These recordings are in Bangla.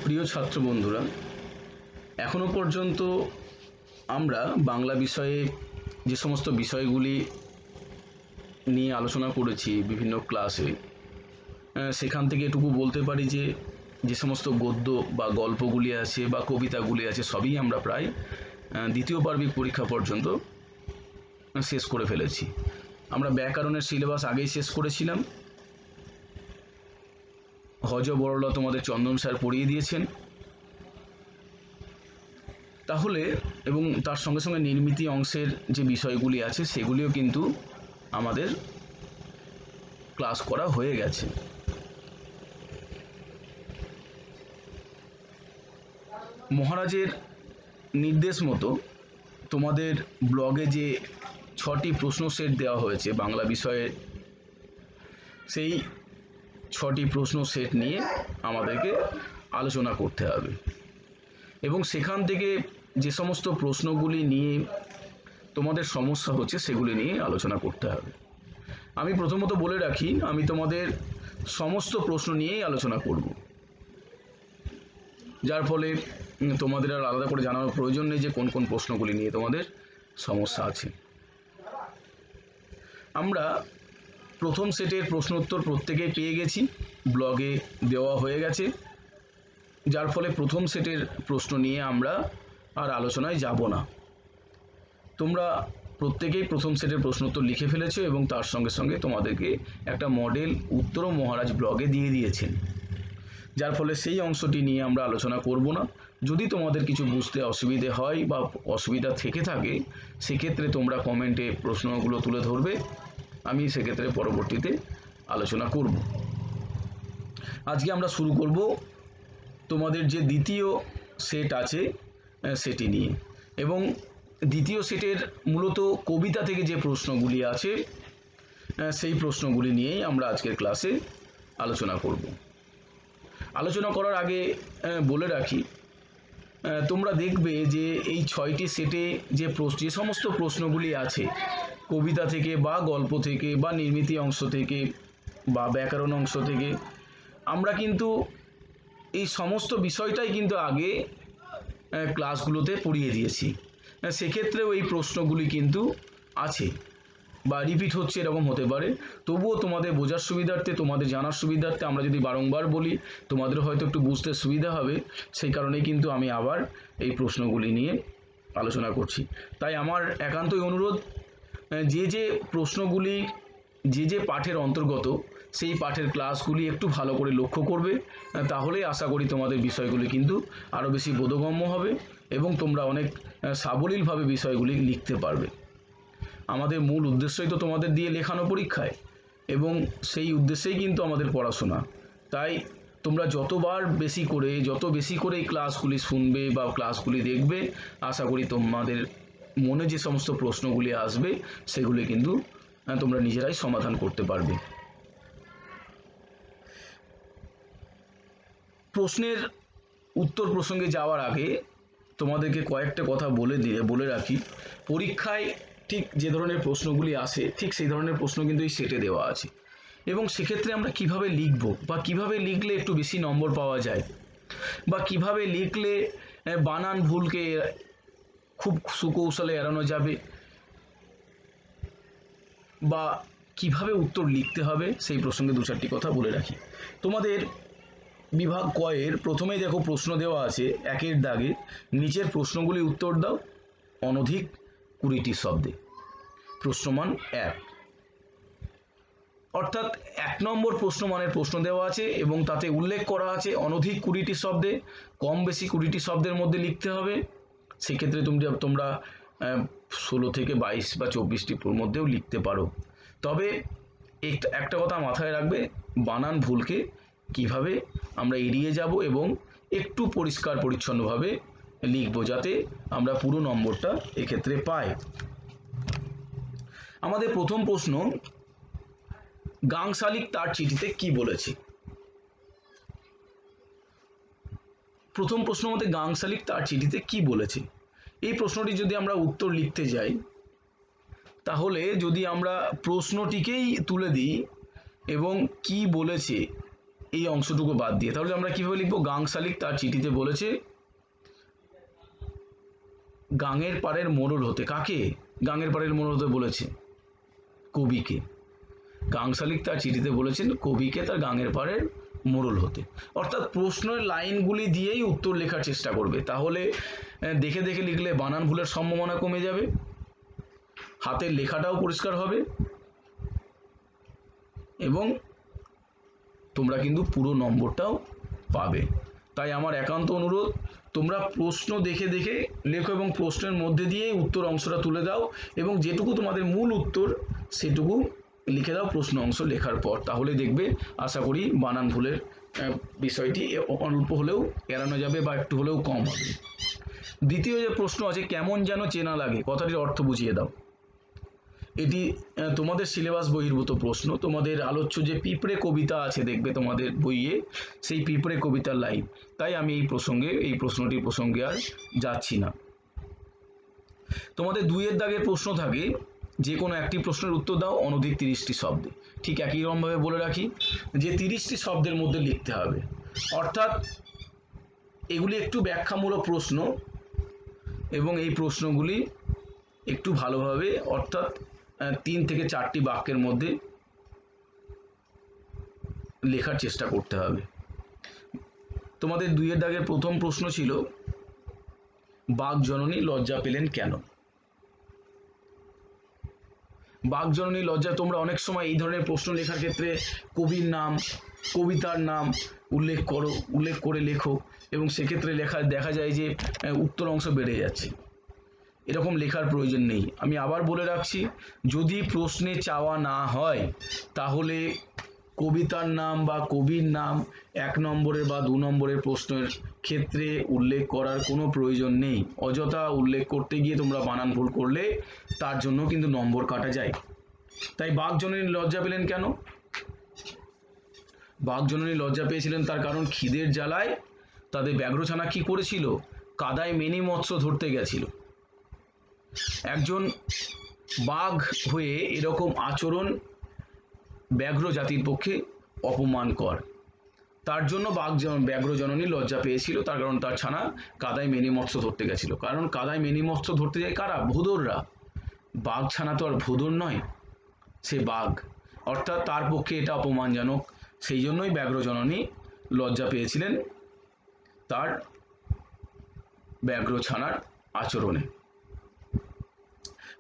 প্রিয় ছাত্র বন্ধুরা, এখনো পর্যন্ত আমরা বাংলা বিষয়ে যে সমস্ত বিষয়গুলি নিয়ে আলোচনা করেছি বিভিন্ন ক্লাসে, সেখান থেকে এটুকু বলতে পারি যে যে সমস্ত গদ্য বা গল্পগুলি আছে বা কবিতাগুলি আছে সবই আমরা প্রায় দ্বিতীয় বার্ষিক পরীক্ষা পর্যন্ত শেষ করে ফেলেছি। আমরা ব্যাকরণের সিলেবাস আগেই শেষ করেছিলাম। হজ বড়লা তোমাদের চন্দন স্যার পড়িয়ে দিয়েছেন। তাহলে এবং তার সঙ্গে সঙ্গে নির্মিতি অংশের যে বিষয়গুলি আছে সেগুলিও কিন্তু আমাদের ক্লাস করা হয়ে গেছে। মহারাজের নির্দেশ মতো তোমাদের ব্লগে যে 6টি প্রশ্ন সেট দেওয়া হয়েছে বাংলা বিষয়ে, সেই 6টি প্রশ্ন সেট নিয়ে আমাদেরকে আলোচনা করতে হবে এবং সেখান থেকে যে সমস্ত প্রশ্নগুলি নিয়ে তোমাদের সমস্যা হচ্ছে সেগুলি নিয়ে আলোচনা করতে হবে। আমি প্রথমত বলে রাখি, আমি তোমাদের সমস্ত প্রশ্ন নিয়েই আলোচনা করব, যার ফলে তোমাদের আর আলাদা করে জানানোর প্রয়োজন নেই যে কোন কোন প্রশ্নগুলি নিয়ে তোমাদের সমস্যা আছে। আমরা প্রথম সেটের প্রশ্ন উত্তর প্রত্যেকেই পেয়ে গেছি, ব্লগে দেওয়া হয়ে গেছে, যার ফলে প্রথম সেটের প্রশ্ন নিয়ে আমরা আর আলোচনায় যাব না। তোমরা প্রত্যেকেই প্রথম সেটের প্রশ্ন উত্তর লিখে ফেলেছো এবং তার সঙ্গে সঙ্গে তোমাদেরকে একটা মডেল উত্তরও মহারাজ ব্লগে দিয়ে দিয়েছেন, যার ফলে সেই অংশটি নিয়ে আমরা আলোচনা করব না। যদি তোমাদের কিছু বুঝতে অসুবিধে হয় বা অসুবিধা থেকে থাকে, সেক্ষেত্রে তোমরা কমেন্টে প্রশ্নগুলো তুলে ধরবে, আমি সেক্ষেত্রে পরবর্তীতে আলোচনা করব। আজকে আমরা শুরু করব তোমাদের যে দ্বিতীয় সেট আছে সেটি নিয়ে, এবং দ্বিতীয় সেটের মূলত কবিতা থেকে যে প্রশ্নগুলি আছে সেই প্রশ্নগুলি নিয়েই আমরা আজকের ক্লাসে আলোচনা করব। আলোচনা করার আগে বলে রাখি, তোমরা দেখবে যে এই 6টি সেটে যে সমস্ত প্রশ্নগুলি আছে কবিতা থেকে বা গল্প থেকে বা নির্মিতি অংশ থেকে বা ব্যাকরণ অংশ থেকে, আমরা কিন্তু এই সমস্ত বিষয়টাই কিন্তু আগে ক্লাসগুলোতে পড়িয়ে দিয়েছি। সেক্ষেত্রেও এই প্রশ্নগুলি কিন্তু আছে বা রিপিট হচ্ছে, এরকম হতে পারে। তবুও তোমাদের বোঝার সুবিধার্থে, তোমাদের জানার সুবিধার্থে আমরা যদি বারংবার বলি, তোমাদের হয়তো একটু বুঝতে সুবিধা হবে, সেই কারণেই কিন্তু আমি আবার এই প্রশ্নগুলি নিয়ে আলোচনা করছি। তাই আমার একান্তই অনুরোধ, যে প্রশ্নগুলি যে পাঠের অন্তর্গত সেই পাঠের ক্লাসগুলি একটু ভালো করে লক্ষ্য করবে, তাহলেই আশা করি তোমাদের বিষয়গুলি কিন্তু আরও বেশি বোধগম্য হবে এবং তোমরা অনেক সাবলীলভাবে বিষয়গুলি লিখতে পারবে। আমাদের মূল উদ্দেশ্যই তো তোমাদের দিয়ে লেখানো পরীক্ষায়, এবং সেই উদ্দেশ্যেই কিন্তু আমাদের পড়াশোনা। তাই তোমরা যত বেশি করে এই ক্লাসগুলি শুনবে বা ক্লাসগুলি দেখবে, আশা করি তোমাদের মনে যে সমস্ত প্রশ্নগুলি আসবে সেগুলি কিন্তু তোমরা নিজেরাই সমাধান করতে পারবে। প্রশ্নের উত্তর প্রসঙ্গে যাওয়ার আগে তোমাদেরকে কয়েকটা কথা বলে রাখি। পরীক্ষায় ঠিক যে ধরনের প্রশ্নগুলি আসে ঠিক সেই ধরনের প্রশ্ন কিন্তু এই সেটে দেওয়া আছে, এবং সেক্ষেত্রে আমরা কিভাবে লিখব বা কিভাবে লিখলে একটু বেশি নম্বর পাওয়া যায়, বা কিভাবে লিখলে বানান ভুলকে খুব সুকৌশলে এড়ানো যাবে, বা কিভাবে উত্তর লিখতে হবে, সেই প্রসঙ্গে 2-4টি কথা বলে রাখি। তোমাদের বিভাগ কয়ের প্রথমেই দেখো প্রশ্ন দেওয়া আছে 1-এর দাগে, নিচের প্রশ্নগুলি উত্তর দাও অনধিক 20টি শব্দে। প্রশ্নমান 1, অর্থাৎ 1 নম্বর প্রশ্নমানের প্রশ্ন দেওয়া আছে এবং তাতে উল্লেখ করা আছে অনধিক 20টি শব্দে, কম বেশি 20টি শব্দের মধ্যে লিখতে হবে। সেক্ষেত্রে তোমরা 16 থেকে 22 বা 24টির মধ্যেও লিখতে পারো। তবে একটা কথা মাথায় রাখবে, বানান ভুলকে কিভাবে আমরা এড়িয়ে যাব এবং একটু পরিষ্কার পরিচ্ছন্নভাবে লিখব, যাতে আমরা পুরো নম্বরটা এক্ষেত্রে পাই। আমাদের প্রথম প্রশ্ন, গাং শালিক তার চিঠিতে কি বলেছে? প্রথম প্রশ্ন মতে গাং শালিক তার চিঠিতে কি বলেছে, এই প্রশ্নটি যদি আমরা উত্তর লিখতে যাই, তাহলে যদি আমরা প্রশ্নটিকেই তুলে দিই এবং কি বলেছে এই অংশটুকু বাদ দিয়ে। তাহলে আমরা কিভাবে লিখবো? গাং শালিক তার চিঠিতে বলেছে গাঙের পাড়ের মোড়ল হতে। কাকে গাঙের পাড়ের মোড়ল হতে বলেছে? কবিকে। গাং শালিক তার চিঠিতে বলেছেন কবিকে তার গাঙের পাড়ের মোড়ল হতে। অর্থাৎ প্রশ্নের লাইনগুলি দিয়েই উত্তর লেখার চেষ্টা করবে। তাহলে দেখে দেখে লিখলে বানান ভুলের সম্ভাবনা কমে যাবে, হাতের লেখাটাও পরিষ্কার হবে এবং তোমরা কিন্তু পুরো নম্বরটাও পাবে। তাই আমার একান্ত অনুরোধ, তোমরা প্রশ্ন দেখে দেখে লেখো এবং প্রশ্নের মধ্যে দিয়ে উত্তর অংশটা তুলে দাও এবং যেটুকু তোমাদের মূল উত্তর সেটুকু লিখে দাও প্রশ্ন অংশ লেখার পর। তাহলে দেখবে আশা করি বানান ভুলের বিষয়টি অল্প হলেও এড়ানো যাবে বা একটু হলেও কম হবে। দ্বিতীয় যে প্রশ্ন আছে, কেমন যেন চেনা লাগে, কথাটির অর্থ বুঝিয়ে দাও। এটি তোমাদের সিলেবাস বহির্ভূত প্রশ্ন। তোমাদের আলোচ্য যে পিঁপড়ে কবিতা আছে দেখবে তোমাদের বইয়ে, সেই পিঁপড়ে কবিতার লাইন। তাই আমি এই প্রশ্নটির প্রসঙ্গে আর যাচ্ছি না। তোমাদের 2-এর দাগের প্রশ্ন থাকে, যে কোনো একটি প্রশ্নের উত্তর দাও অনধিক 30টি শব্দে। ঠিক একই রকমভাবে বলে রাখি যে 30টি শব্দের মধ্যে লিখতে হবে। অর্থাৎ এগুলি একটু ব্যাখ্যামূলক প্রশ্ন এবং এই প্রশ্নগুলি একটু ভালোভাবে অর্থাৎ 3 থেকে 4টি বাক্যের মধ্যে লেখার চেষ্টা করতে হবে। তোমাদের 2-এর দাগের প্রথম প্রশ্ন ছিল, বাঘজননী লজ্জা পেলেন কেন? বাঘজননী লজ্জা, তোমরা অনেক সময় এই ধরনের প্রশ্ন লেখার ক্ষেত্রে কবির নাম, কবিতার নাম উল্লেখ করে লেখো এবং সেক্ষেত্রে দেখা যায় যে উত্তর অংশ বেড়ে যাচ্ছে। এরকম লেখার প্রয়োজন নেই। আমি আবার বলে রাখছি, যদি প্রশ্নে চাওয়া না হয় তাহলে কবিতার নাম বা কবির নাম 1 নম্বরের বা 2 নম্বরের প্রশ্নের ক্ষেত্রে উল্লেখ করার কোনো প্রয়োজন নেই। অযথা উল্লেখ করতে গিয়ে তোমরা বানান ভুল করলে তার জন্য কিন্তু নম্বর কাটা যায়। তাই বাঘজননী লজ্জা পেলেন কেন? বাঘজননী লজ্জা পেয়েছিলেন তার কারণ খিদের জ্বালায় তাদের ব্যাঘ্রছানা কি করেছিল? কাদায় মেনি মৎস্য ধরতে গেছিল। একজন বাঘ হয়ে এরকম আচরণ ব্যাঘ্র জাতির পক্ষে অপমানকর। তার জন্য ব্যাঘ্রজননী লজ্জা পেয়েছিল, তার কারণ তার ছানা কাদায় মেনি মৎস্য ধরতে গেছিল। কারণ কাদায় মেনি মৎস্য ধরতে যায় কারা? ভোঁদররা। বাঘ ছানা তো আর ভোঁদর নয়, সে বাঘ। অর্থাৎ তার পক্ষে এটা অপমানজনক, সেই জন্যই ব্যাঘ্রজননী লজ্জা পেয়েছিলেন তার ব্যাঘ্রছানার আচরণে।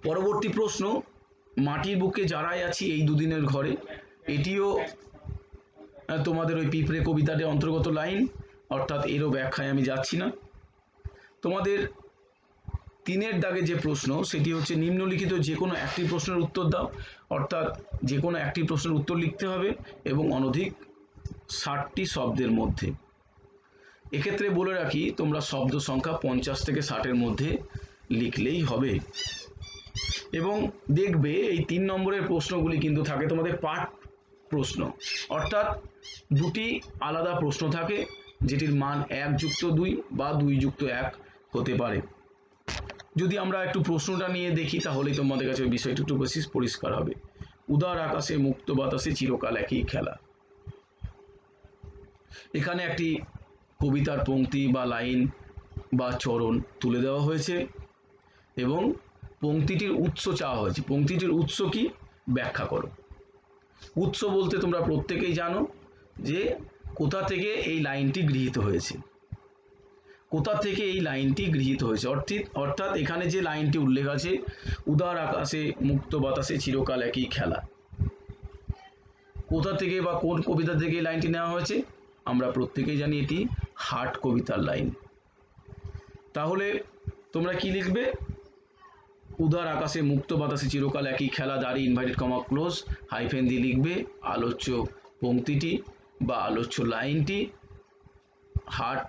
পরবর্তী প্রশ্ন, মাটির বুকে যারাই আছি এই দুদিনের ঘরে। এটিও তোমাদের ওই পিঁপড়ে কবিতাটির অন্তর্গত লাইন, অর্থাৎ এরও ব্যাখ্যায় আমি যাচ্ছি না। তোমাদের 3-এর দাগে যে প্রশ্ন সেটি হচ্ছে, নিম্নলিখিত যে কোনো একটি প্রশ্নের উত্তর দাও। অর্থাৎ যে কোনো একটি প্রশ্নের উত্তর লিখতে হবে এবং অনধিক 60টি শব্দের মধ্যে। এক্ষেত্রে বলে রাখি, তোমরা শব্দ সংখ্যা 50 থেকে 60-এর মধ্যে লিখলেই হবে। এবং দেখবে এই 3 নম্বরের প্রশ্নগুলি কিন্তু থাকে তোমাদের পাঠ প্রশ্ন, অর্থাৎ 2টি আলাদা প্রশ্ন থাকে যেটির মান 1+2 বা 2+1 হতে পারে। যদি আমরা একটু প্রশ্নটা নিয়ে দেখি তাহলেই তোমাদের কাছে ওই বিষয়টা একটু বেশি পরিষ্কার হবে। উদার আকাশে মুক্ত বাতাসে চিরকাল একই খেলা। এখানে একটি কবিতার পংক্তি বা লাইন বা চরণ তুলে দেওয়া হয়েছে এবং পংক্তিটির উৎস চাওয়া হয়েছে। পংক্তিটির উৎস কি? ব্যাখ্যা করো। উৎস বলতে তোমরা প্রত্যেকেই জানো যে কোথা থেকে এই লাইনটি গৃহীত হয়েছে। কোথা থেকে এই লাইনটি গৃহীত হয়েছে অর্থাৎ এখানে যে লাইনটি উল্লেখ আছে, উদার আকাশে মুক্ত বাতাসে চিরকাল একই খেলা, কোথা থেকে বা কোন কবিতা থেকে এই লাইনটি নেওয়া হয়েছে? আমরা প্রত্যেকেই জানি এটি হাট কবিতার লাইন। তাহলে তোমরা কি লিখবে? উদার আকাশে মুক্ত বাতাসে চিরকাল একই খেলা, দাঁড়ি ইনভার্টেড কমা ক্লোজ হাইফেন দিয়ে লিখবে আলোচ্য পংক্তিটি বা আলোচ্য লাইনটি হাট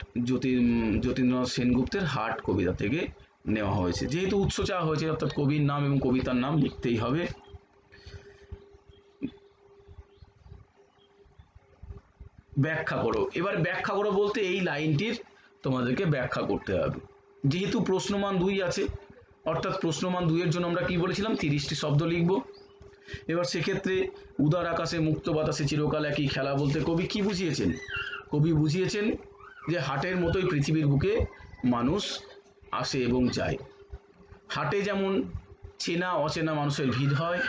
যতীন্দ্রনাথ সেনগুপ্তের হাট কবিতা থেকে নেওয়া হয়েছে। যেহেতু উৎস চাওয়া হয়েছে অর্থাৎ কবির নাম এবং কবিতার নাম লিখতেই হবে। ব্যাখ্যা করো। এবার ব্যাখ্যা করো বলতে এই লাইনটির তোমাদেরকে ব্যাখ্যা করতে হবে। যেহেতু প্রশ্নমান 2 আছে, অর্থাৎ প্রশ্নমান 2-এর জন্য আমরা কি বলেছিলাম? 30টি শব্দ লিখব। এবার সেক্ষেত্রে উদার আকাশে মুক্ত বাতাসে চিরকাল একই খেলা বলতে কবি কি বুঝিয়েছেন? কবি বুঝিয়েছেন যে হাটের মতোই পৃথিবীর বুকে মানুষ আসে এবং যায়। হাটে যেমন চেনা অচেনা মানুষের ভিড় হয়,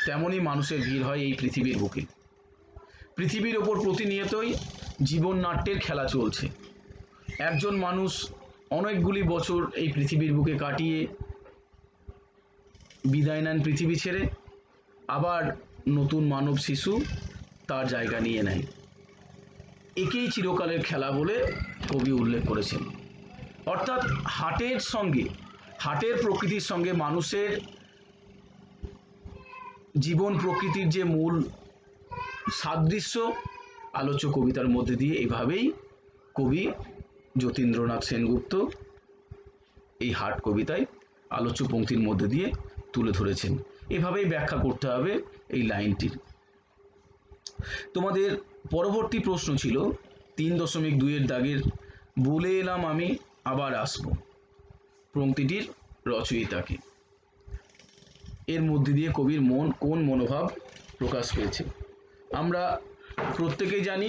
তেমনই মানুষের ভিড় হয় এই পৃথিবীর বুকে। পৃথিবীর ওপর প্রতিনিয়তই জীবন নাট্যের খেলা চলছে। একজন মানুষ অনেকগুলি বছর এই পৃথিবীর বুকে কাটিয়ে বিদায় নেন পৃথিবী ছেড়ে, আবার নতুন মানব শিশু তার জায়গা নিয়ে নেয়। একেই চিরকালের খেলা বলে কবি উল্লেখ করেছেন। অর্থাৎ হাটের প্রকৃতির সঙ্গে মানুষের জীবন প্রকৃতির যে মূল সাদৃশ্য আলোচ্য কবিতার মধ্যে দিয়ে এভাবেই কবি যতীন্দ্রনাথ সেনগুপ্ত এই হাট কবিতায় আলোচ্য পংক্তির মধ্যে দিয়ে তুলে ধরেছেন। এভাবেই ব্যাখ্যা করতে হবে এই লাইনটির। তোমাদের পরবর্তী প্রশ্ন ছিল 3.2 দাগের বলে এলাম আমি আবার আসব, পংক্তিটির রচয়িতাকে। এর মধ্যে দিয়ে কবির কোন মনোভাব প্রকাশ পেয়েছে? আমরা প্রত্যেকেই জানি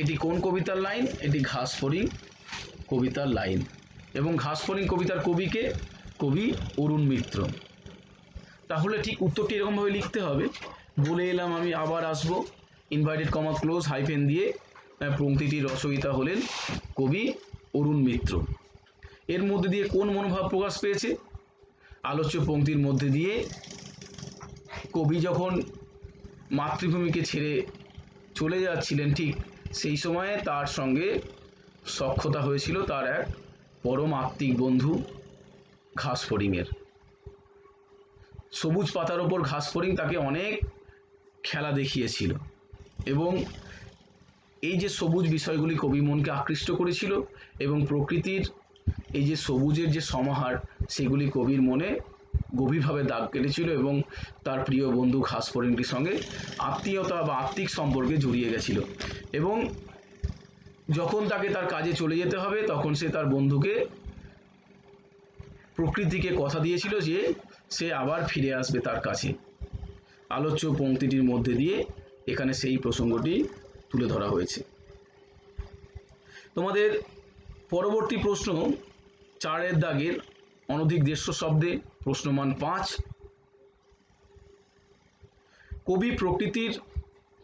এটি কোন কবিতার লাইন? এটি ঘাসফড়িং কবিতার লাইন, এবং ঘাসফড়িং কবিতার কবিকে? কবি অরুণ মিত্র। তাহলে ঠিক উত্তরটি এরকমভাবে লিখতে হবে, বলে এলাম আমি আবার আসবো, ইনভার্টেড কমা ক্লোজ হাইফেন দিয়ে পংক্তিটির রচয়িতা হলেন কবি অরুণ মিত্র। এর মধ্যে দিয়ে কোন মনোভাব প্রকাশ পেয়েছে? আলোচ্য পংক্তির মধ্যে দিয়ে কবি যখন মাতৃভূমিকে ছেড়ে চলে যাচ্ছিলেন, ঠিক সেই সময়ে তার সঙ্গে সখ্যতা হয়েছিল তার এক পরম আত্মিক বন্ধু ঘাসফড়িংয়ের। সবুজ পাতার ওপর ঘাসফড়িং তাকে অনেক খেলা দেখিয়েছিল, এবং এই যে সবুজ বিষয়গুলি কবি মনকে আকৃষ্ট করেছিল, এবং প্রকৃতির এই যে সবুজের যে সমাহার সেগুলি কবির মনে গভীরভাবে দাগ কেটেছিল, এবং তার প্রিয় বন্ধু ঘাসফড়িংটির সঙ্গে আত্মীয়তা বা আত্মিক সম্পর্কে জড়িয়ে গেছিল। এবং যখন তাকে তার কাজে চলে যেতে হবে তখন সে তার বন্ধুকে প্রকৃতিকে কথা দিয়েছিল যে সে আবার ফিরে আসবে তার কাছে। আলোচ্য পংক্তিটির মধ্যে দিয়ে এখানে সেই প্রসঙ্গটি তুলে ধরা হয়েছে। তোমাদের পরবর্তী প্রশ্ন 4 দাগের অনধিক 150 শব্দে প্রশ্নমান 5। কবি প্রকৃতির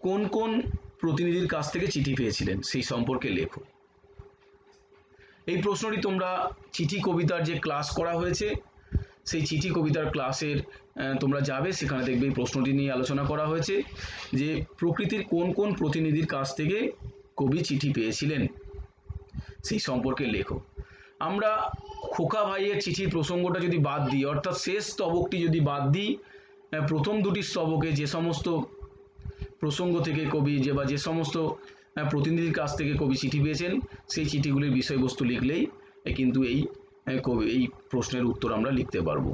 কোন কোন প্রতিনিধির কাছ থেকে চিঠি পেয়েছিলেন সেই সম্পর্কে লেখো। এই প্রশ্নটি তোমরা চিঠি কবিতার যে ক্লাস করা হয়েছে সেই চিঠি কবিতার ক্লাসের তোমরা যাবে, সেখানে দেখবে এই প্রশ্নটি নিয়ে আলোচনা করা হয়েছে যে প্রকৃতির কোন কোন প্রতিনিধির কাছ থেকে কবি চিঠি পেয়েছিলেন সেই সম্পর্কে লেখো। আমরা খোকা ভাইয়ের চিঠির প্রসঙ্গটা যদি বাদ দিই, অর্থাৎ শেষ স্তবকটি যদি বাদ দিই, প্রথম দুটি স্তবকে যে সমস্ত প্রসঙ্গ থেকে কবি যে সমস্ত প্রতিনিধির কাছ থেকে কবি চিঠি পেয়েছেন সেই চিঠিগুলির বিষয়বস্তু লিখলেই কিন্তু এই প্রশ্নের উত্তর আমরা লিখতে পারবো।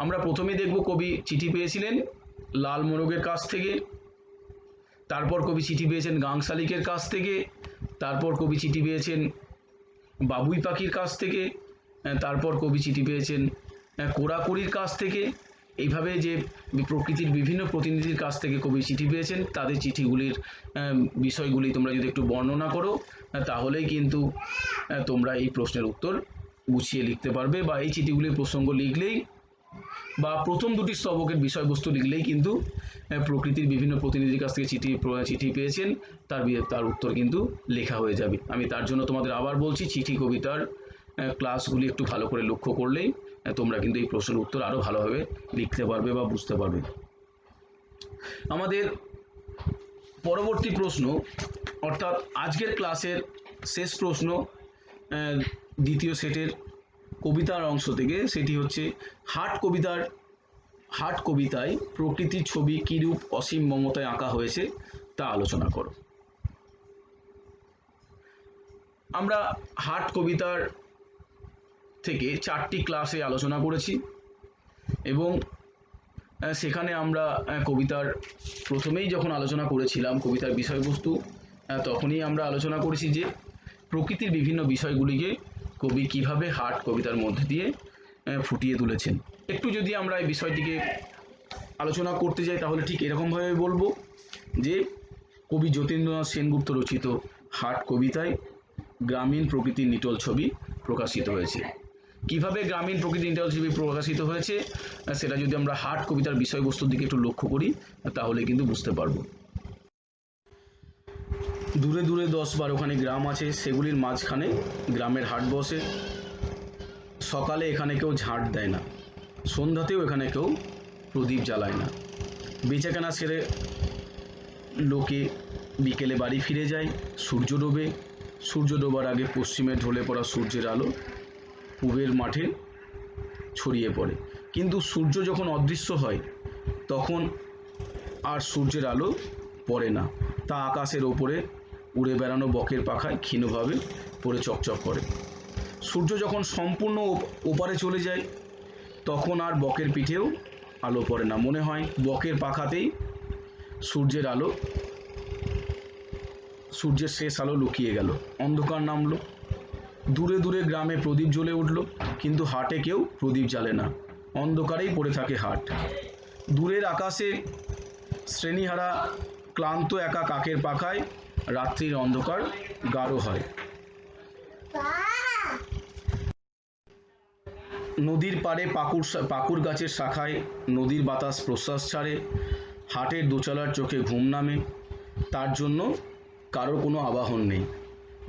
আমরা প্রথমে দেখব কবি চিঠি পেয়েছিলেন লাল মোরগের কাছ থেকে, তারপর কবি চিঠি পেয়েছেন গাং শালিকের কাছ থেকে, তারপর কবি চিঠি পেয়েছেন বাবুই পাখির কাছ থেকে, তারপর কবি চিঠি পেয়েছেন কোড়াকুড়ির কাছ থেকে। এইভাবে যে প্রকৃতির বিভিন্ন প্রতিনিধির কাছ থেকে কবি চিঠি পেয়েছেন তাদের চিঠিগুলির বিষয়গুলি তোমরা যদি একটু বর্ণনা করো তাহলেই কিন্তু তোমরা এই প্রশ্নের উত্তর গুছিয়ে লিখতে পারবে, বা এই চিঠিগুলির প্রসঙ্গ লিখলেই বা প্রথম দুটি স্তবকের বিষয়বস্তু লিখলেই কিন্তু প্রকৃতির বিভিন্ন প্রতিনিধির কাছ থেকে চিঠি পেয়েছেন তার উত্তর কিন্তু লেখা হয়ে যাবে। আমি তার জন্য তোমাদের আবার বলছি, চিঠি কবিতার ক্লাসগুলি একটু ভালো করে লক্ষ্য করলেই তোমরা কিন্তু এই প্রশ্নের উত্তর আরও ভালোভাবে লিখতে পারবে বা বুঝতে পারবে। আমাদের পরবর্তী প্রশ্ন, অর্থাৎ আজকের ক্লাসের শেষ প্রশ্ন দ্বিতীয় সেটের কবিতার অংশ থেকে, সেটি হচ্ছে হাট কবিতায় প্রকৃতির ছবি কিরূপ অসীম মমতায় আঁকা হয়েছে তা আলোচনা করো। আমরা হাট কবিতার থেকে 4টি ক্লাসে আলোচনা করেছি, এবং সেখানে আমরা কবিতার প্রথমেই যখন আলোচনা করেছিলাম কবিতার বিষয়বস্তু, তখনই আমরা আলোচনা করেছি যে প্রকৃতির বিভিন্ন বিষয়গুলিকে কবি কিভাবে হাট কবিতার মধ্যে দিয়ে ফুটিয়ে তুলেছেন। একটু যদি আমরা এই বিষয়টিকে আলোচনা করতে যাই তাহলে ঠিক এরকমভাবে বলবো যে কবি যতীন্দ্রনাথ সেনগুপ্ত রচিত হাট কবিতায় গ্রামীণ প্রকৃতির নিটল ছবি প্রকাশিত হয়েছে। কিভাবে গ্রামীণ প্রকৃতির নিটল ছবি প্রকাশিত হয়েছে সেটা যদি আমরা হাট কবিতার বিষয়বস্তুর দিকে একটু লক্ষ্য করি তাহলে কিন্তু বুঝতে পারবো। দূরে দূরে 10-12খানি গ্রাম আছে, সেগুলির মাঝখানে গ্রামের হাট বসে। সকালে এখানে কেউ ঝাঁট দেয় না, সন্ধ্যাতেও এখানে কেউ প্রদীপ জ্বালায় না। বেচাকেনা সেরে লোকে বিকেলে বাড়ি ফিরে যায়। সূর্য ডোবে, সূর্য ডোবার আগে পশ্চিমে ঢলে পড়া সূর্যের আলো পূবের মাঠে ছড়িয়ে পড়ে। কিন্তু সূর্য যখন অদৃশ্য হয় তখন আর সূর্যের আলো পড়ে না, তা আকাশের ওপরে উড়ে বেড়ানো বকের পাখায় ক্ষীণভাবে পড়ে চকচক করে। সূর্য যখন সম্পূর্ণ ওপারে চলে যায় তখন আর বকের পিঠেও আলো পড়ে না, মনে হয় বকের পাখাতেই সূর্যের শেষ আলো লুকিয়ে গেল। অন্ধকার নামলো, দূরে দূরে গ্রামে প্রদীপ জ্বলে উঠল, কিন্তু হাটে কেউ প্রদীপ জ্বালে না, অন্ধকারেই পড়ে থাকে হাট। দূরের আকাশে শ্রেণীহারা ক্লান্ত একা কাকের পাখায় রাত্রির অন্ধকার গাঢ় হয়। নদীর পাড়ে পাকুড় গাছের শাখায় নদীর বাতাস প্রশ্বাস ছাড়ে। হাটের দোচালার চোখে ঘুম নামে, তার জন্য কারো কোনো আবাহন নেই।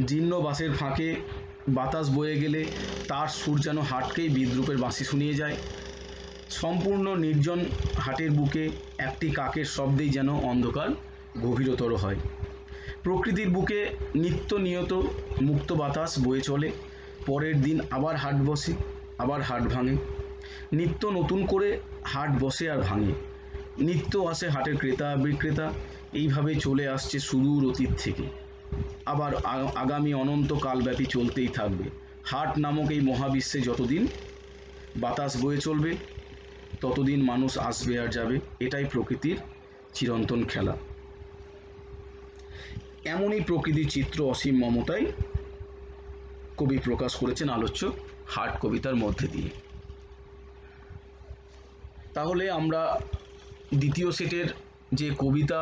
জীর্ণ বাঁশের ফাঁকে বাতাস বয়ে গেলে তার সুর যেন হাটকেই বিদ্রূপের বাঁশি শুনিয়ে যায়। সম্পূর্ণ নির্জন হাটের বুকে একটি কাকের শব্দেই যেন অন্ধকার গভীরতর হয়। প্রকৃতির বুকে নিত্য নিয়ত মুক্ত বাতাস বয়ে চলে। পরের দিন আবার হাট বসে, আবার হাট ভাঙে। নিত্য নতুন করে হাট বসে আর ভাঙে। নিত্য আসে হাটের ক্রেতা বিক্রেতা, এইভাবে চলে আসছে সুদূর অতীত থেকে, আবার আগামী অনন্ত কালব্যাপী চলতেই থাকবে। হাট নামক এই মহাবিশ্বে যতদিন বাতাস বয়ে চলবে ততদিন মানুষ আসবে আর যাবে, এটাই প্রকৃতির চিরন্তন খেলা। এমনই প্রকৃতির চিত্র অসীম মমতায় কবি প্রকাশ করেছেন আলোচ্য হাট কবিতার মধ্যে দিয়ে। তাহলে আমরা দ্বিতীয় সেটের যে কবিতা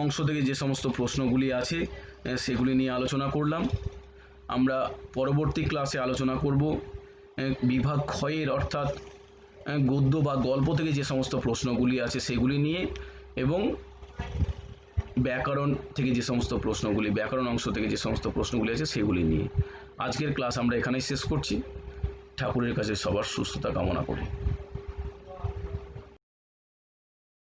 অংশ থেকে যে সমস্ত প্রশ্নগুলি আছে সেগুলি নিয়ে আলোচনা করলাম। আমরা পরবর্তী ক্লাসে আলোচনা করব বিভাগ ক্ষয়ের অর্থাৎ গদ্য বা গল্প থেকে যে সমস্ত প্রশ্নগুলি আছে সেগুলি নিয়ে, এবং ব্যাকরণ থেকে যে সমস্ত প্রশ্নগুলি, ব্যাকরণ অংশ থেকে যে সমস্ত প্রশ্নগুলি আছে সেগুলি নিয়ে। আজকের ক্লাস আমরা এখানেই শেষ করছি। ঠাকুরের কাছে সবার সুস্থতা কামনা করি।